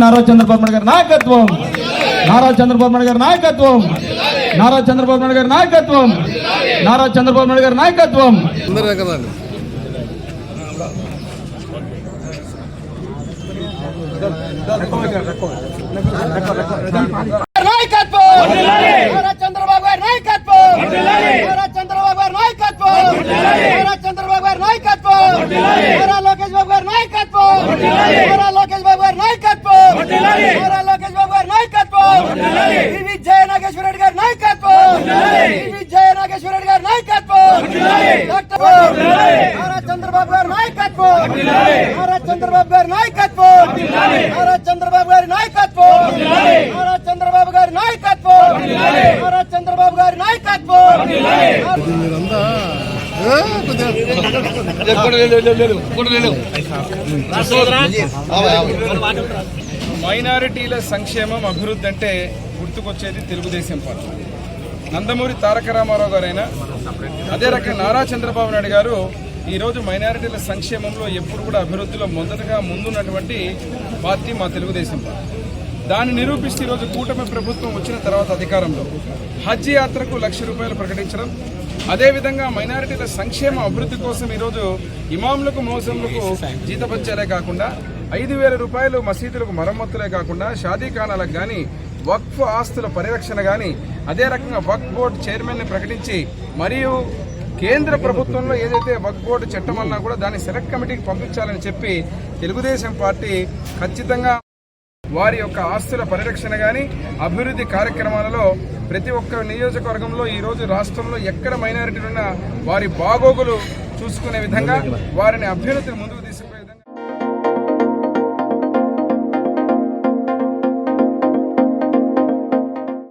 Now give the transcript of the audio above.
నారా చంద్రబాబు నాయుడు గారి నాయకత్వం, నారా చంద్రబాబు నాయుడు గారి నాయకత్వం, నారా చంద్రబాబు నాయుడు గారి నాయకత్వం, నారా చంద్రబాబు నాయుడు గారి నాయకత్వం. చంద్రబాబు గారి నాయకత్వం, చంద్రబాబు గారి నాయకత్వం, చంద్రబాబు గారి నాయకత్వం, లోకేష్ బాబు గారి నాయకత్వం, లోకేష్ బాబు గారి నాయకత్వం, లోకేష్ బాబు గారి నాయకత్వం, విజయ నాగేశ్వర రెడ్డి గారి నాయకత్వం, విజయ నాగేశ్వర రెడ్డి గారి నాయకత్వం, చంద్రబాబు గారి నాయకత్వం, చంద్రబాబు గారి నాయకత్వం, చంద్రబాబు గారి నాయకత్వం, చంద్రబాబు గారి నాయకత్వం, చంద్రబాబు గారి నాయకత్వం. మైనారిటీల సంక్షేమం అభివృద్ధి అంటే గుర్తుకొచ్చేది తెలుగుదేశం పార్టీ. నందమూరి తారక రామారావు గారైనా అదే రకంగా నారా చంద్రబాబు నాయుడు గారు ఈరోజు మైనారిటీల సంక్షేమంలో ఎప్పుడు కూడా అభివృద్ధిలో మొదటగా ముందున్నటువంటి పార్టీ మా తెలుగుదేశం పార్టీ. దాన్ని నిరూపిస్తూ ఈరోజు కూటమి ప్రభుత్వం వచ్చిన తర్వాత అధికారంలో హజ్ యాత్రకు ₹1,00,000 ప్రకటించడం, అదేవిధంగా మైనారిటీల సంక్షేమ అభివృద్ధి కోసం ఈరోజు ఇమాంలకు మోసంలకు జీతపత్యాలే కాకుండా ₹5,000 మసీదులకు మరమ్మతులే కాకుండా షాదీఖానాలకు కానీ వక్ఫ్ ఆస్తుల పరిరక్షణ కానీ అదే రకంగా వక్ఫ్ బోర్డు చైర్మన్ని ప్రకటించి మరియు కేంద్ర ప్రభుత్వంలో ఏదైతే వక్ఫ్ బోర్డు చట్టం అన్నా కూడా దాన్ని సెలెక్ట్ కమిటీకి పంపించాలని చెప్పి తెలుగుదేశం పార్టీ ఖచ్చితంగా వారి యొక్క ఆస్తుల పరిరక్షణ కానీ అభివృద్ధి కార్యక్రమాలలో ప్రతి ఒక్క నియోజకవర్గంలో ఈరోజు రాష్ట్రంలో ఎక్కడ మైనారిటీలున్నా వారి బాగోగులు చూసుకునే విధంగా వారిని అభ్యున్నతిని ముందుకు తీసుకుపోయే